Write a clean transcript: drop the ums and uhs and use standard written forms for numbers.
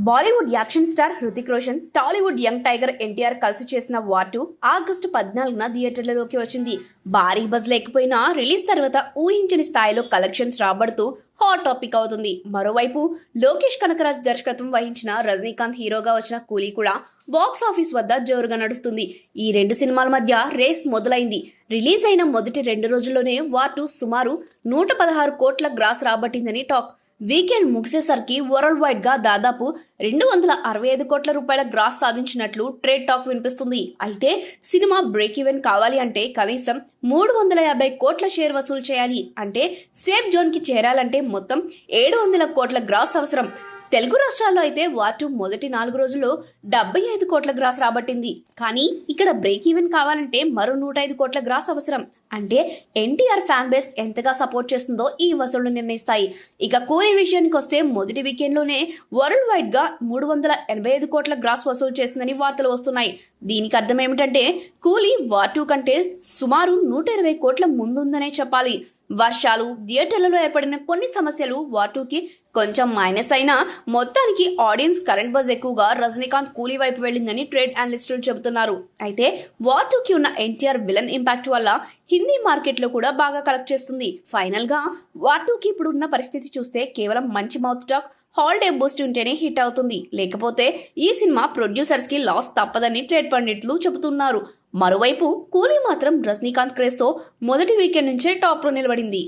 Bollywood action star Hrithik Roshan, Tollywood young tiger NTR కలిసి చేసిన war 2 August 14న థియేటర్లలోకి వచ్చింది. భారీ బజ్ లేకపోయినా రిలీజ్ తర్వాత ఊహించని స్థాయిలో కలెక్షన్స్ రాబడుతూ హాట్ టాపిక్ అవుతుంది. మరోవైపు లోకేష్ కనకరాజ్ దర్శకత్వం వహించిన రజనీకాంత్ హీరోగా వచ్చిన కూలీ కూడా బాక్స్ ఆఫీస్ వద్ద జోరుగా నడుస్తుంది. ఈ రెండు సినిమాల మధ్య రేస్ మొదలైంది. రిలీజ్ అయిన మొదటి 2 రోజుల్లోనే వార్ 2 సుమారు 116 కోట్ల గ్రాస్ రాబట్టిందని టాక్. వీకెండ్ ముగిసేసరికి వరల్డ్ వైడ్ గా దాదాపు 265 కోట్ల రూపాయల గ్రాస్ సాధించినట్లు ట్రేడ్ టాక్ వినిపిస్తుంది. అయితే సినిమా బ్రేక్ ఈవెన్ కావాలి అంటే కనీసం 350 కోట్ల షేర్ వసూలు చేయాలి. అంటే సేఫ్ జోన్ కి చేరాలంటే మొత్తం 700 కోట్ల గ్రాస్ అవసరం. తెలుగు రాష్ట్రాల్లో అయితే వార్ 2 మొదటి 4 రోజుల్లో 75 కోట్ల గ్రాస్ రాబట్టింది. కానీ ఇక్కడ బ్రేక్ ఈవెన్ కావాలంటే మరో 105 కోట్ల గ్రాస్ అవసరం. అంటే ఎన్టీఆర్ ఫ్యాన్ బేస్ ఎంతగా సపోర్ట్ చేస్తుందో ఈ వసూళ్లు నిర్ణయిస్తాయి. ఇక కూలీ విషయానికి వస్తే మొదటి వీకెండ్లోనే వరల్డ్ వైడ్ గా 385 కోట్ల గ్రాస్ వసూలు చేసిందని వార్తలు వస్తున్నాయి. దీనికి అర్థం ఏమిటంటే కూలీ వార్ 2 కంటే సుమారు 120 కోట్ల ముందుందనే చెప్పాలి. వర్షాలు, థియేటర్లలో ఏర్పడిన కొన్ని సమస్యలు వార్ 2కి కొంచెం మైనస్ అయినా మొత్తానికి ఆడియన్స్ కరెంట్ బజ్ ఎక్కువగా రజనీకాంత్ కూలీ వైపు వెళ్ళిందని ట్రేడ్ అనలిస్టులు చెబుతున్నారు. అయితే వార్ 2కి ఉన్న ఎన్టీఆర్ విలన్ ఇంపాక్ట్ వల్ల హిందీ మార్కెట్లో కూడా బాగా కలెక్ట్ చేస్తుంది. ఫైనల్ గా వార్ 2కి ఇప్పుడు ఉన్న పరిస్థితి చూస్తే కేవలం మంచి మౌత్ టాక్, హాలిడే బూస్ట్ ఉంటేనే హిట్ అవుతుంది. లేకపోతే ఈ సినిమా ప్రొడ్యూసర్స్ కి లాస్ తప్పదని ట్రేడ్ పండితులు చెబుతున్నారు. మరోవైపు కూలీ మాత్రం రజనీకాంత్ క్రేజ్ తో మొదటి వీకెండ్ నుంచే టాప్ లో నిలబడింది.